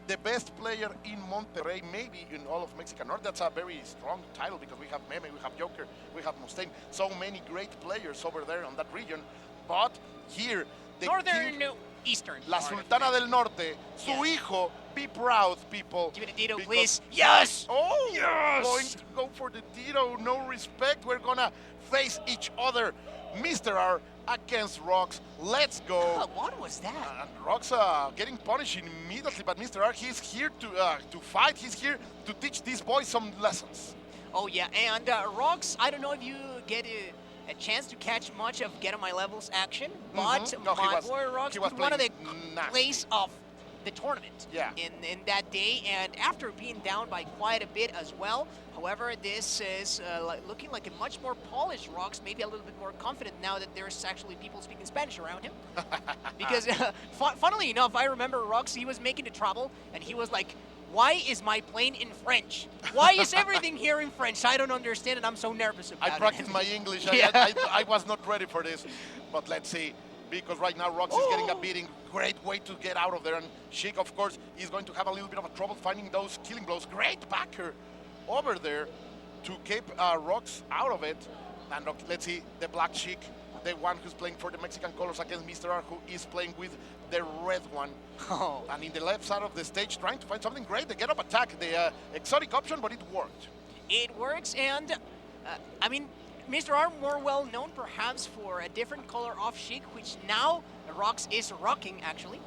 the best player in Monterrey, maybe in all of Mexican North. That's a very strong title because we have Meme, we have Joker, we have Mustaine, so many great players over there on that region. But here, the Northern, king, Eastern. La Sultana del Norte, su hijo, be proud, people. Give me the Tito, please. Yes! Oh, yes! Going to go for the Tito, no respect. We're gonna face each other. Mr.R against Rox. Let's go. What was that? And Rox getting punished immediately, but Mr.R, he's here to fight. He's here to teach these boys some lessons. Oh yeah, and Rox, I don't know if you get a chance to catch much of Get on My Levels action, but No, my boy Rox was one of the nasty plays of the tournament in that day, and after being down by quite a bit as well. However, this is looking like a much more polished Rox, maybe a little bit more confident now that there's actually people speaking Spanish around him. Because funnily enough, I remember Rox, he was making the trouble, and he was like, why is my plane in French? Why is everything here in French? I don't understand it. I'm so nervous about it. I practiced my English. I was not ready for this. But let's see. Because right now Rox is getting a beating. Great way to get out of there. And Sheik, of course, is going to have a little bit of a trouble finding those killing blows. Great backer over there to keep Rox out of it. And let's see the black Sheik, the one who's playing for the Mexican colors against Mr.R, who is playing with the red one. Oh. And in the left side of the stage, trying to find something great. The get-up attack, the exotic option, but it worked. It works, and I mean, Mr.R more well known perhaps for a different color of Sheik, which now Rox is rocking actually.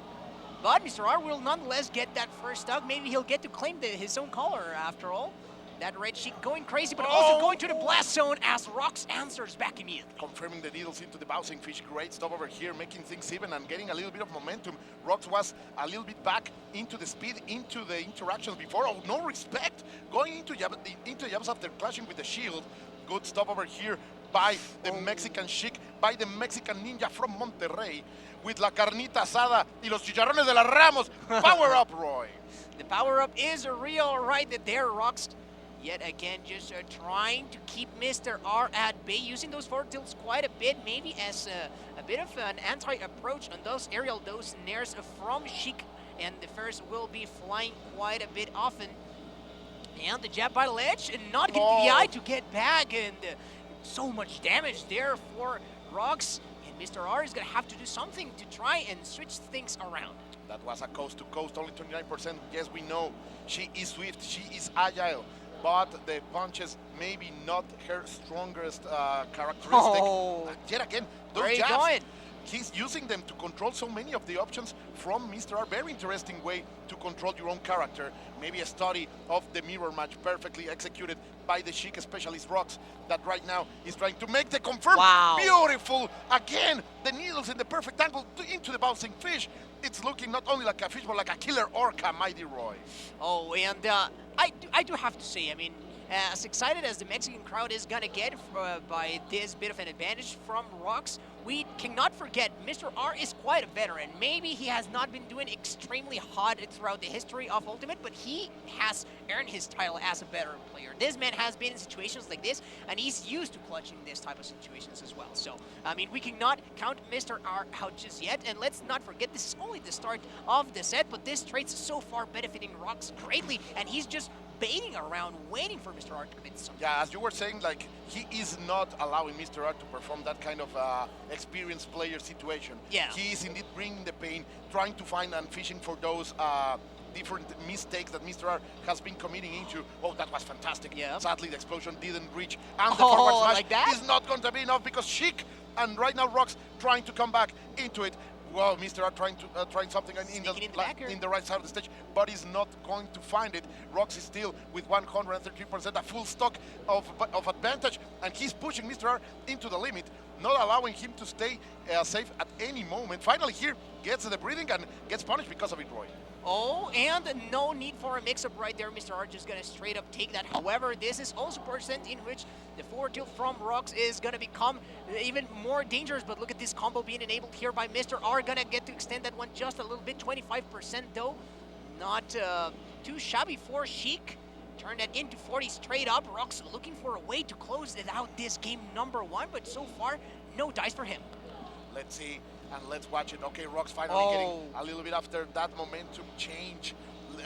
But Mr.R will nonetheless get that first stock. Maybe he'll get to claim his own color after all. That red Sheik going crazy, but also going to the blast zone as Rox answers back immediately. Confirming the needles into the bouncing fish. Great stuff over here, making things even and getting a little bit of momentum. Rox was a little bit back into the speed, into the interactions before. Oh, no respect. Going into jabs after clashing with the shield. Good stuff over here by the Mexican Sheik, by the Mexican ninja from Monterrey. With la carnita asada y los chicharrones de la Ramos. Power up, Roy. The power up is real right there, Rox. Yet again, just trying to keep Mr.R at bay, using those forward tilts quite a bit, maybe as a bit of an anti-approach on those aerial, those nairs from Sheik. And the first will be flying quite a bit often. And the jab by the ledge, and not getting the eye to get back, and so much damage there for Rox. And Mr.R is going to have to do something to try and switch things around. That was a coast-to-coast, only 29%. Yes, we know she is swift, she is agile. But the punches maybe not her strongest characteristic. Yet again, those jabs, he's using them to control so many of the options from Mr.R. Very interesting way to control your own character. Maybe a study of the mirror match perfectly executed by the Sheik specialist Rox that right now is trying to make the confirm. Wow. Beautiful. Again, the needles in the perfect angle into the bouncing fish. It's looking not only like a fish, but like a killer orca, Mighty Roy. Oh, and I do have to say, I mean, as excited as the Mexican crowd is going to get by this bit of an advantage from Rox, we cannot forget Mr.R is quite a veteran. Maybe he has not been doing extremely hot throughout the history of Ultimate, but he has earned his title as a veteran player. This man has been in situations like this, and he's used to clutching this type of situations as well. So, I mean, we cannot count Mr.R out just yet, and let's not forget this is only the start of the set, but this trade's so far benefiting Rox greatly, and he's just baiting around, waiting for Mr.R to commit something. Yeah, as you were saying, like, he is not allowing Mr.R to perform that kind of experienced player situation. Yeah. He is indeed bringing the pain, trying to find and fishing for those different mistakes that Mr.R has been committing into. Oh, that was fantastic. Yeah. Sadly, the explosion didn't reach. And the forward smash like that? is not going to be enough because Sheik and right now Rox trying to come back into it. Well, Mr.R trying something in the right side of the stage, but he's not going to find it. Rox is still with 133%, a full stock of advantage, and he's pushing Mr.R into the limit, not allowing him to stay safe at any moment. Finally here, gets the breathing and gets punished because of it, Roy. Oh, and no need for a mix-up right there. Mr.R just going to straight up take that. However, this is also percent in which the forward tilt from Rox is going to become even more dangerous. But look at this combo being enabled here by Mr.R. Going to get to extend that one just a little bit. 25% though. Not too shabby for Sheik. Turn that into 40 straight up. Rox looking for a way to close it out this game number one. But so far, no dice for him. Let's see. And let's watch it. Okay, Rox finally getting a little bit after that momentum change.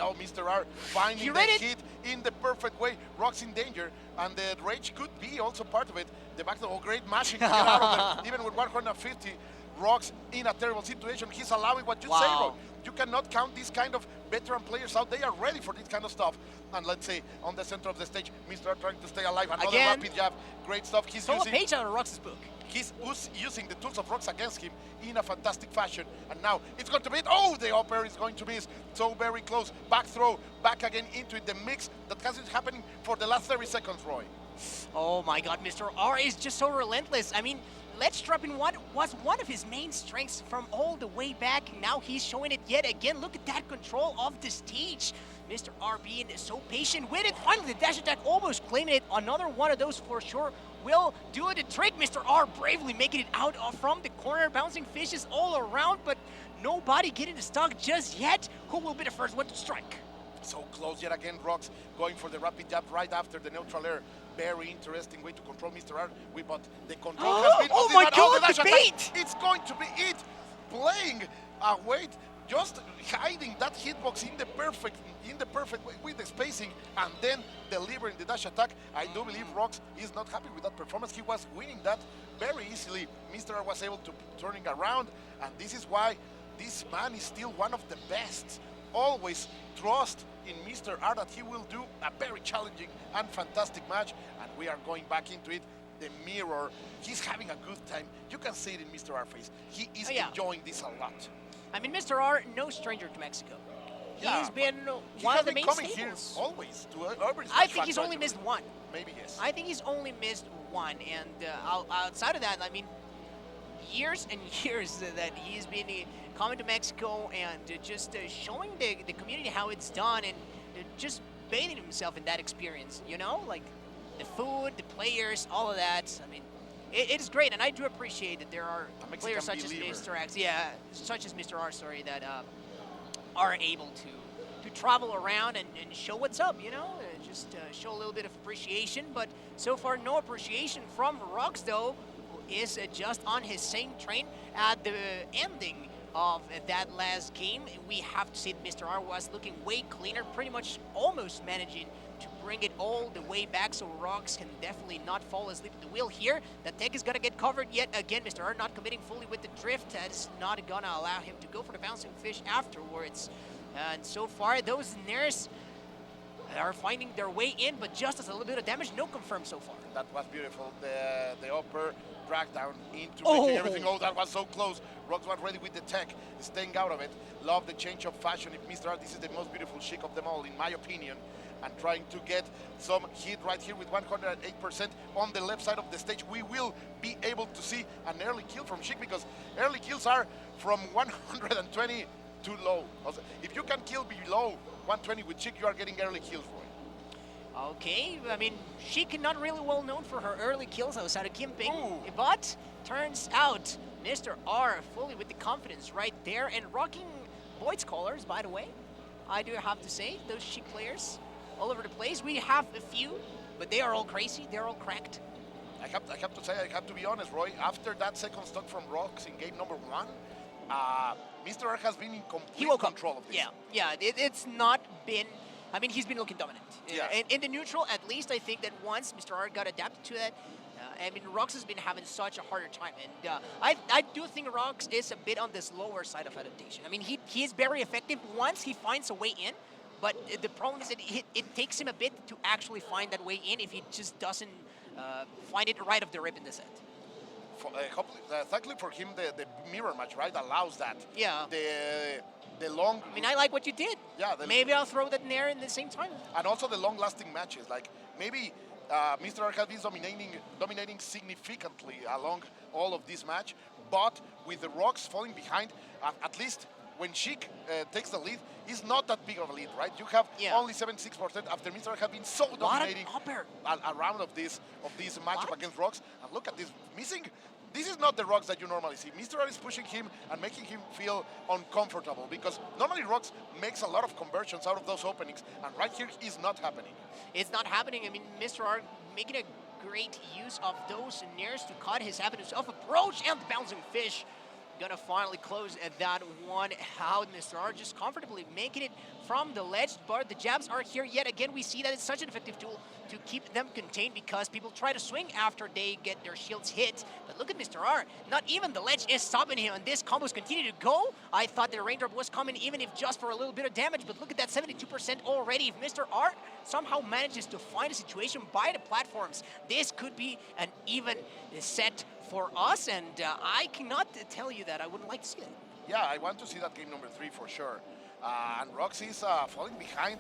Oh, Mr.R finding He the read it. hit in the perfect way. Rock's in danger, and the rage could be also part of it. The back, oh, great mashing to get out of there. Even with 150, Rock's in a terrible situation. He's allowing what you say, Wow. Rock. You cannot count these kind of veteran players out. They are ready for this kind of stuff. And let's say on the center of the stage, Mr.R trying to stay alive. Another Again. rapid jab. Great stuff. He's Stole a using page out of Rox's book. He's using the tools of Rocks against him in a fantastic fashion. And now it's going to be, oh, the upper is going to miss. So very close. Back throw, back again into it. The mix that has been happening for the last 30 seconds, Roy. Oh my God, Mr.R is just so relentless. I mean, ledge dropping what was one of his main strengths from all the way back. Now he's showing it yet again. Look at that control of the stage. Mr.R being so patient with it. Finally, the dash attack almost claiming it. Another one of those for sure will do the trick. Mr.R bravely making it out from the corner, bouncing fishes all around, but nobody getting stuck just yet. Who will be the first one to strike? So close yet again, Rocks going for the rapid jab right after the neutral air. Very interesting way to control Mr.R. But the control has been... Oh my God, dash the attack. bait! It's going to be it. Playing a weight, just hiding that hitbox in the perfect way with the spacing, and then delivering the dash attack. I do believe Rocks is not happy with that performance. He was winning that very easily. Mr.R was able to turn it around, and this is why this man is still one of the best. Always trust in Mr.R that he will do a very challenging and fantastic match, and we are going back into it. The mirror, he's having a good time. You can see it in Mr.R face. He is enjoying this a lot. I mean, Mr.R, no stranger to Mexico. Yeah, he's been he one has of the been main coming here staples. always to every I Smash think he's match, only right? missed one. Maybe yes. I think he's only missed one, and outside of that, I mean, years and years that he's been coming to Mexico and just showing the community how it's done, and just bathing himself in that experience, you know? Like, the food, the players, all of that. I mean, it is great, and I do appreciate that there are players such as Mr.R, sorry, that are able to travel around and show what's up, you know? Just show a little bit of appreciation, but so far no appreciation from Rocks, though, who is just on his same train. At the ending of that last game, we have to say that Mr.R was looking way cleaner, pretty much almost managing to bring it all the way back, so Rocks can definitely not fall asleep at the wheel here. The tech is gonna get covered yet again. Mr.R not committing fully with the drift. That is not gonna allow him to go for the bouncing fish afterwards. And so far, those Nairs are finding their way in, but just as a little bit of damage, no confirm so far. That was beautiful. The upper drag down into Oh. making everything. Oh, that was so close. Rocks was ready with the tech, staying out of it. Love the change of fashion. If Mr.R, this is the most beautiful Sheik of them all, in my opinion. And trying to get some hit right here with 108% on the left side of the stage. We will be able to see an early kill from Sheik, because early kills are from 120 too low. Also, if you can kill below 120 with Sheik, you are getting early kills, Roy. Okay, I mean, Sheik not really well known for her early kills outside of Kimping, Ooh. but turns out Mr.R fully with the confidence right there, and rocking Void's colors, by the way. I do have to say, those Sheik players all over the place. We have a few, but they are all crazy, they're all cracked. I have to say, I have to be honest, Roy. After that second stock from Rocks in game number 1, Mr.R has been in complete control of this. Yeah, it's not been, I mean, he's been looking dominant. Yeah. And in the neutral, at least I think that once Mr.R got adapted to that, I mean, Rocks has been having such a harder time. And I do think Rocks is a bit on this lower side of adaptation. I mean, he is very effective once he finds a way in, but the problem is that it takes him a bit to actually find that way in if he just doesn't find it right off the rip in the set. Thankfully for him, the mirror match, right, allows that. Yeah. The long... I mean, I like what you did. Yeah. Maybe I'll throw that in there in the same time. And also the long-lasting matches. Like, maybe Mr.R has been dominating significantly along all of this match, but with the Rocks falling behind, at least when Sheik takes the lead, it's not that big of a lead, right? You have only 76% after Mr.R has been so dominating a round of this matchup against Rocks. And look at this, missing. This is not the Rocks that you normally see. Mr.R is pushing him and making him feel uncomfortable, because normally Rocks makes a lot of conversions out of those openings, and right here is not happening. It's not happening. I mean, Mr.R making a great use of those Nairs to cut his avenues of approach, and the bouncing fish gonna finally close at that one out. Mr.R just comfortably making it from the ledge, but the jabs are here yet again. We see that it's such an effective tool to keep them contained because people try to swing after they get their shields hit. But look at Mr.R, not even the ledge is stopping him, and this combos continue to go. I thought the raindrop was coming even if just for a little bit of damage, but look at that 72% already. If Mr.R somehow manages to find a situation by the platforms, this could be an even set for us, and I cannot tell you that I wouldn't like to see it. Yeah, I want to see that game number 3 for sure. And Rox is falling behind.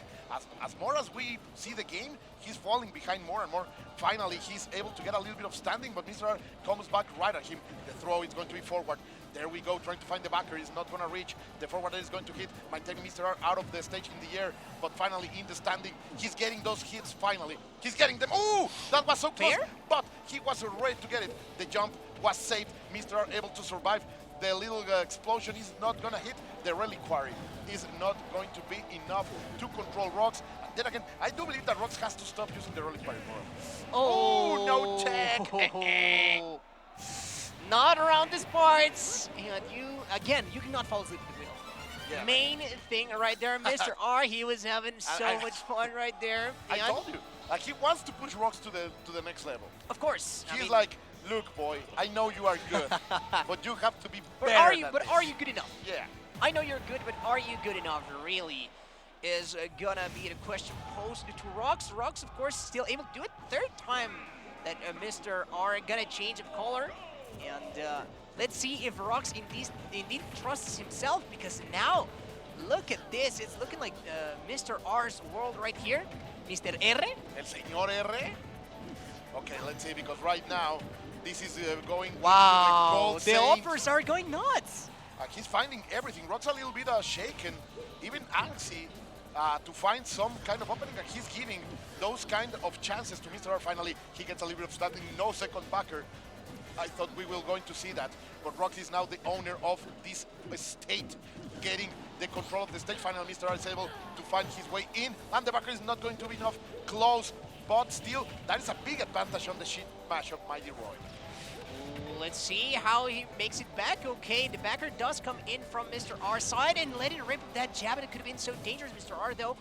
As more as we see the game, he's falling behind more and more. Finally, he's able to get a little bit of standing, but Mr.R comes back right at him. The throw is going to be forward. There we go, trying to find the backer. He's not going to reach. The forward is going to hit, maintaining Mr.R out of the stage in the air, but finally in the standing. He's getting those hits finally. He's getting them. Ooh, that was so close, Fair? but he was ready to get it. The jump was saved. Mr.R able to survive. The little explosion is not going to hit. The reliquary is not going to be enough to control Rox. And then again, I do believe that Rox has to stop using the reliquary more. Oh, no check. Not around this parts. And you cannot fall asleep at the wheel. Yeah, Main thing right there, Mr.R, he was having so much fun right there. I told you, like he wants to push Rox to the next level. Of course. He's like, look, boy, I know you are good, but you have to be better. Are you good enough? Yeah. I know you're good, but are you good enough? Really, is gonna be the question posed to Rox. Rox, of course, still able to do it. Third time that Mr.R gonna change of color, and let's see if Rox indeed trusts himself, because now, look at this. It's looking like Mr.R's world right here. Mr.R. El Señor R. Okay, let's see, because right now, this is going Wow, into the the gold offers are going nuts. he's finding everything. Rock's a little bit shaken, even antsy to find some kind of opening, and he's giving those kind of chances to Mr.R. Finally, he gets a little bit of standing, no second backer. I thought we were going to see that, but Rox is now the owner of this state, getting the control of the stage. Finally, Mr.R. is able to find his way in, and the backer is not going to be enough close, but still, that is a big advantage on the sheet matchup, Mighty Roy. Let's see how he makes it back. Okay, the backer does come in from Mr.R's side and let it rip that jab, and it could have been so dangerous. Mr.R, though,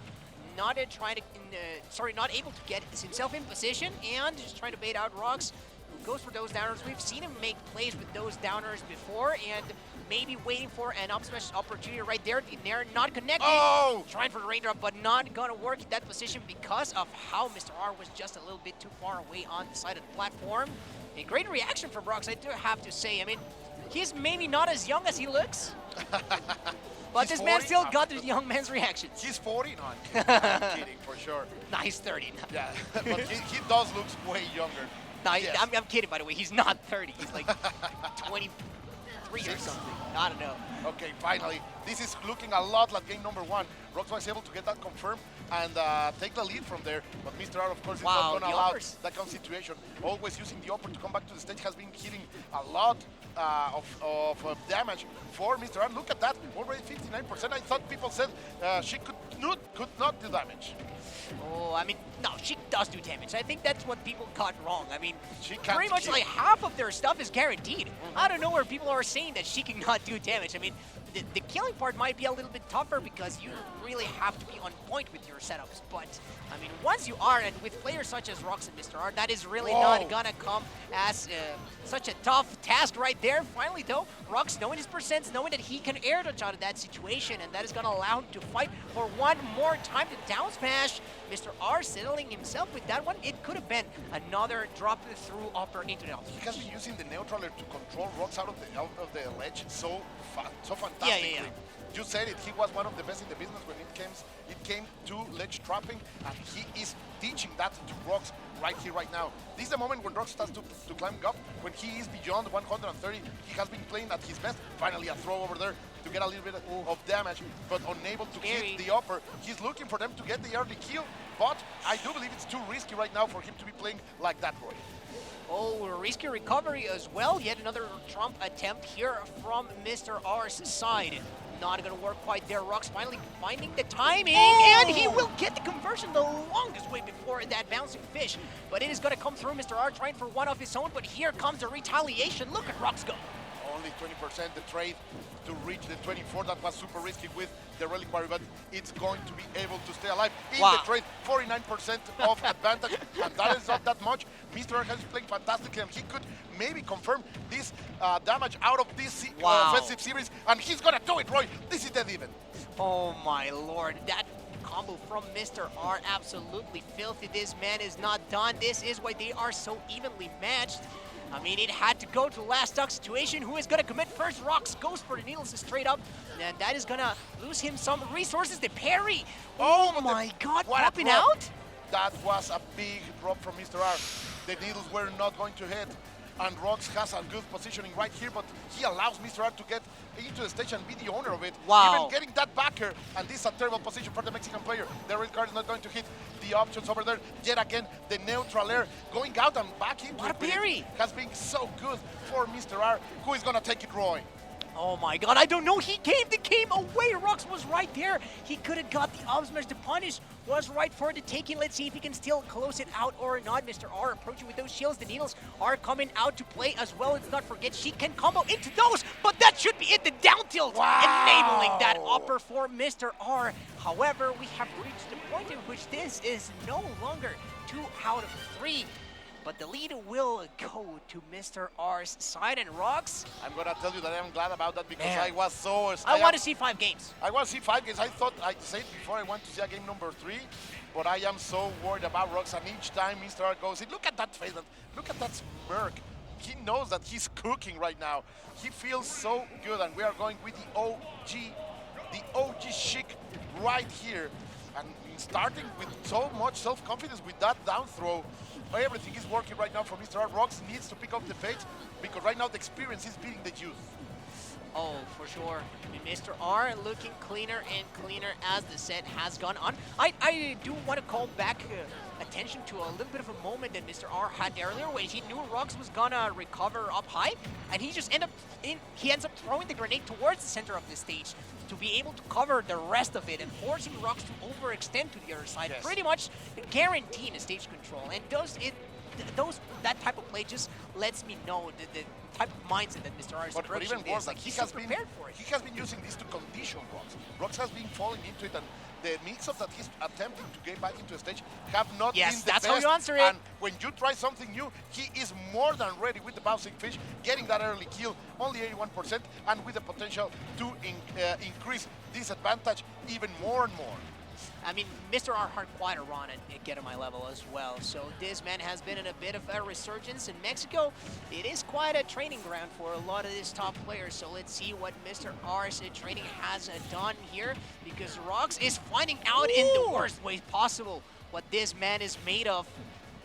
not not able to get himself in position and just trying to bait out Rox, who goes for those downers. We've seen him make plays with those downers before, and maybe waiting for an up smash opportunity right there. They're not connecting. Oh! Trying for the raindrop, but not gonna work in that position because of how Mr.R was just a little bit too far away on the side of the platform. A great reaction from Rox, I do have to say. I mean, he's maybe not as young as he looks, but He's this 40? man still got the young man's reactions. He's 40? No, I'm kidding, for sure. Nah, he's 30. Yeah, but he does look way younger. Nah, Yes. I'm kidding, by the way. He's not 30. He's like 23 or something. I don't know. Okay, finally, this is looking a lot like game number 1. Rox was able to get that confirmed and take the lead from there, but Mr.R, of course, is not going to allow that kind of situation. Always using the upper to come back to the stage, has been hitting a lot of damage for Mr.R. Look at that, already 59%. I thought people said she could not do damage. Oh, I mean, no, she does do damage. I think that's what people got wrong. I mean, She can't pretty much kill. like half of their stuff is guaranteed. I don't know where people are saying that she cannot do damage. I mean, the killing part might be a little bit tougher because you really have to be on point with your setups. But, I mean, once you are, and with players such as Rox and Mr.R, that is really not gonna come as such a tough task right there. Finally, though, Rox, knowing his percents, knowing that he can air dodge out of that situation, and that is gonna allow him to fight for one more time to down smash. Mr.R settling himself with that one. It could have been another drop through upper into the He has been using the neutraler to control Rox out of the ledge so fantastically. Yeah. You said it, he was one of the best in the business when it came to ledge trapping, and he is teaching that to Rox right here, right now. This is the moment when Rox starts to climb up. When he is beyond 130, he has been playing at his best. Finally, a throw over there to get a little bit of damage, but unable to hit the upper. He's looking for them to get the early kill, but I do believe it's too risky right now for him to be playing like that, Roy. Oh, risky recovery as well. Yet another trump attempt here from Mr.R's side. Not going to work quite there. Rox finally finding the timing, and he will get the conversion the longest way before that bouncing fish. But it is going to come through. Mr.R trying for one of his own, but here comes the retaliation. Look at Rox go. only 20%. The trade to reach the 24, that was super risky with the reliquary, but it's going to be able to stay alive in the trade. 49% of advantage, and that is not that much. Mr. R has been playing fantastically, and he could maybe confirm this damage out of this offensive series, and he's gonna do it, Roy. This is dead even. Oh my lord, that combo from Mr. R, absolutely filthy. This man is not done. This is why they are so evenly matched. I mean, it had to go to last stuck situation. Who is going to commit first? Rocks goes for the needles straight up, and that is going to lose him some resources. The parry. Oh my god, popping out? That was a big drop from Mr. R. The needles were not going to hit, and Rox has a good positioning right here, but he allows Mr. R to get into the stage and be the owner of it. Wow. Even getting that backer, and this is a terrible position for the Mexican player. The red card is not going to hit the options over there. Yet again, the neutral air going out and back into what a parry has been so good for Mr. R. Who is going to take it, Roy? Oh my god, I don't know. He came away. Rux was right there. He could have got the up smash. The punish was right for the taking. Let's see if he can still close it out or not. Mr. R approaching with those shields. The needles are coming out to play as well. Let's not forget she can combo into those, but that should be it. The down tilt enabling that upper for Mr. R. However, we have reached the point in which this is no longer 2 out of 3. But the lead will go to Mr. R's side, and Rocks. I'm gonna tell you that I'm glad about that because I was so. I want to see 5 games. I want to see 5 games. I thought I said before I want to see a game number 3, but I am so worried about Rocks. And each time Mr. R goes in, look at that face, look at that smirk. He knows that he's cooking right now. He feels so good, and we are going with the OG Sheik right here, and starting with so much self-confidence with that down throw. Everything is working right now for Mr. R. Rocks needs to pick up the pace because right now the experience is beating the youth. Oh, for sure. I mean, Mr. R looking cleaner and cleaner as the set has gone on. I do want to call back attention to a little bit of a moment that Mr. R had earlier when he knew Rocks was gonna recover up high, and he just ends up throwing the grenade towards the center of the stage to be able to cover the rest of it and forcing Rocks to overextend to the other side, pretty much guaranteeing a stage control. And that type of play just lets me know the type of mindset that Mr. R is but even worse, like he's prepared for it. He has been using this to condition Rocks. Rocks has been falling into it, and the mix-up that he's attempting to get back into the stage have not been the best. Yes, that's how you answer it. And when you try something new, he is more than ready with the bouncing fish, getting that early kill, only 81%, and with the potential to increase this advantage even more and more. I mean, Mr. R had quite a run at Get On My Level as well, so this man has been in a bit of a resurgence in Mexico. It is quite a training ground for a lot of these top players, so let's see what Mr. R's training has done here, because Rocks is finding out in the worst way possible what this man is made of.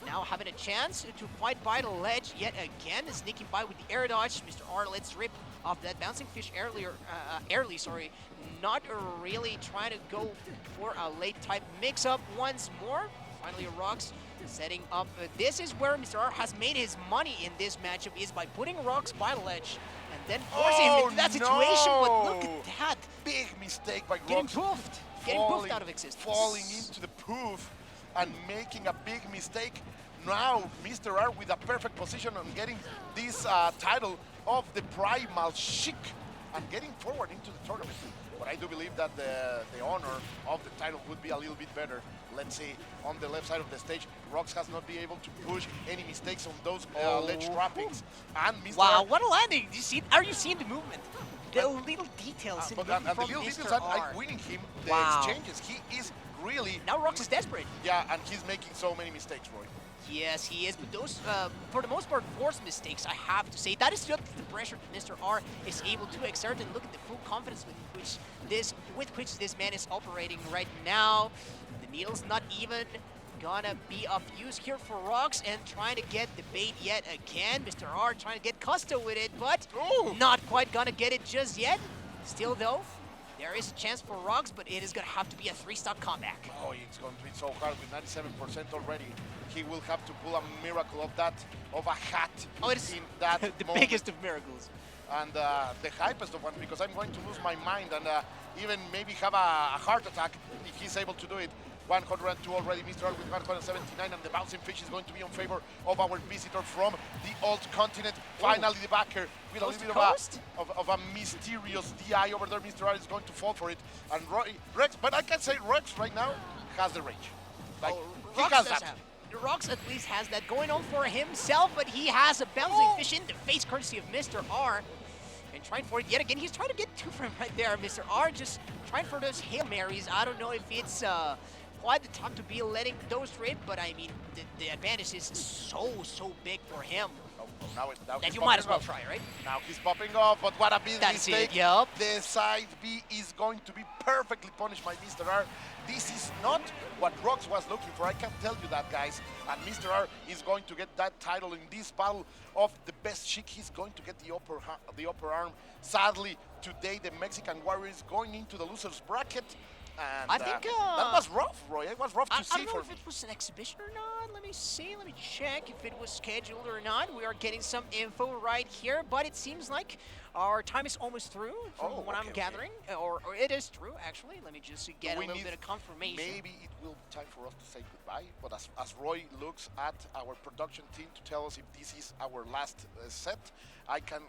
Now having a chance to fight by the ledge yet again, sneaking by with the air dodge. Mr. R lets rip off that bouncing fish early, sorry. Not really trying to go for a late type mix-up once more. Finally, Rocks setting up. This is where Mr. R has made his money in this matchup, is by putting Rocks by the ledge and then forcing him into that situation. But look at that. Big mistake by Getting Rocks. poofed. Getting poofed out of existence. Falling into the poof and making a big mistake. Now, Mr. R with a perfect position on getting this title of the Primal Sheik and getting forward into the tournament. But I do believe that the honor of the title would be a little bit better. Let's see, on the left side of the stage, Rocks has not been able to push any mistakes on those ledge trappings. And Mr. Wow, R, what a landing! Are you seeing the movement? The little details in and from the little Mr. details R. are winning him the exchanges. He is really... Now Rocks is desperate. Yeah, and he's making so many mistakes, Roy. Yes, he is, but those, for the most part, forced mistakes, I have to say. That is just the pressure that Mr. R is able to exert, and look at the full confidence with which this man is operating right now. The needle's not even gonna be of use here for Rocks, and trying to get the bait yet again. Mr. R trying to get Custo with it, but not quite gonna get it just yet. Still, though, there is a chance for Rocks, but it is gonna have to be a 3-stock comeback. Oh, it's going to be so hard with 97% already. He will have to pull a miracle of a hat in that the moment. biggest of miracles. And the hypest of one, because I'm going to lose my mind and even maybe have a heart attack if he's able to do it. 102 already. Mr.R with 179, and the bouncing fish is going to be in favor of our visitor from the old continent. Finally, the backer with a Coast little to bit coast? of a mysterious DI over there. Mr.R is going to fall for it, and Rex, but I can say Rex right now has the range. Like, he Rox has does that. have. Rox at least has that going on for himself, but he has a bouncing fish in the face courtesy of Mr.R. And trying for it yet again. He's trying to get two from right there. Mr.R just trying for those Hail Marys. I don't know if it's quite the time to be letting those rip, but I mean, the advantage is so big for him. Now That he's you might as well popping try, right? off. Now he's popping off, but what a big That's mistake. it, yup. The side B is going to be perfectly punished by Mr.R. This is not what Rox was looking for, I can tell you that, guys. And Mr.R is going to get that title in this battle of the best Sheik. He's going to get the upper arm. Sadly, today the Mexican Warrior is going into the loser's bracket. And I think that was rough, Roy. It was rough to I see don't know for if me. it was an exhibition or not. Let me see. Let me check if it was scheduled or not. We are getting some info right here, but it seems like our time is almost through from what I'm gathering. Or it is true, actually. Let me just get a little bit of confirmation. Maybe it will be time for us to say goodbye. But as Roy looks at our production team to tell us if this is our last set, I can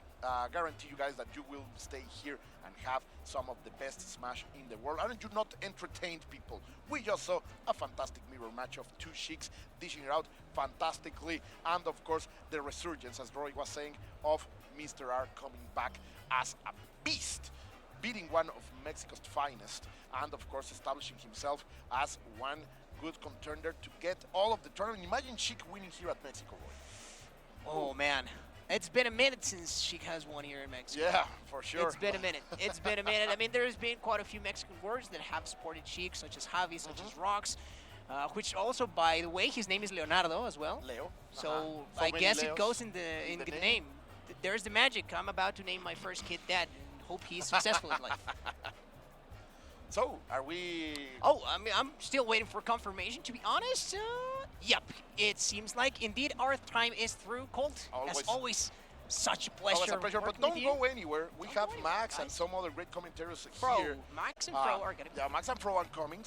guarantee you guys that you will stay here and have some of the best Smash in the world. Aren't you not entertained, people? We just saw a fantastic mirror match of two Sheiks dishing it out fantastically. And of course, the resurgence, as Roy was saying, of Mr.R coming back as a beast, beating one of Mexico's finest, and of course establishing himself as one good contender to get all of the tournament. Imagine Sheik winning here at Mexico, Roy. Oh, man. It's been a minute since Sheik has won here in Mexico. Yeah, for sure. It's been a minute. It's been a minute. I mean, there's been quite a few Mexican warriors that have supported Sheik, such as Javi, such as Rox, which also, by the way, his name is Leonardo as well. Leo. So So I many guess it Leos goes in the name. There's the magic. I'm about to name my first kid that and hope he's successful in life. So, are we... Oh, I mean, I'm still waiting for confirmation, to be honest. Yep, it seems like indeed our time is through, Colt. As always, such a pleasure. Always a pleasure, but working with don't you. go anywhere. We Don't have go anywhere, Max and guys. some other great commentators Pro, here. Max and Pro are gonna be. Yeah, Max and Pro are coming.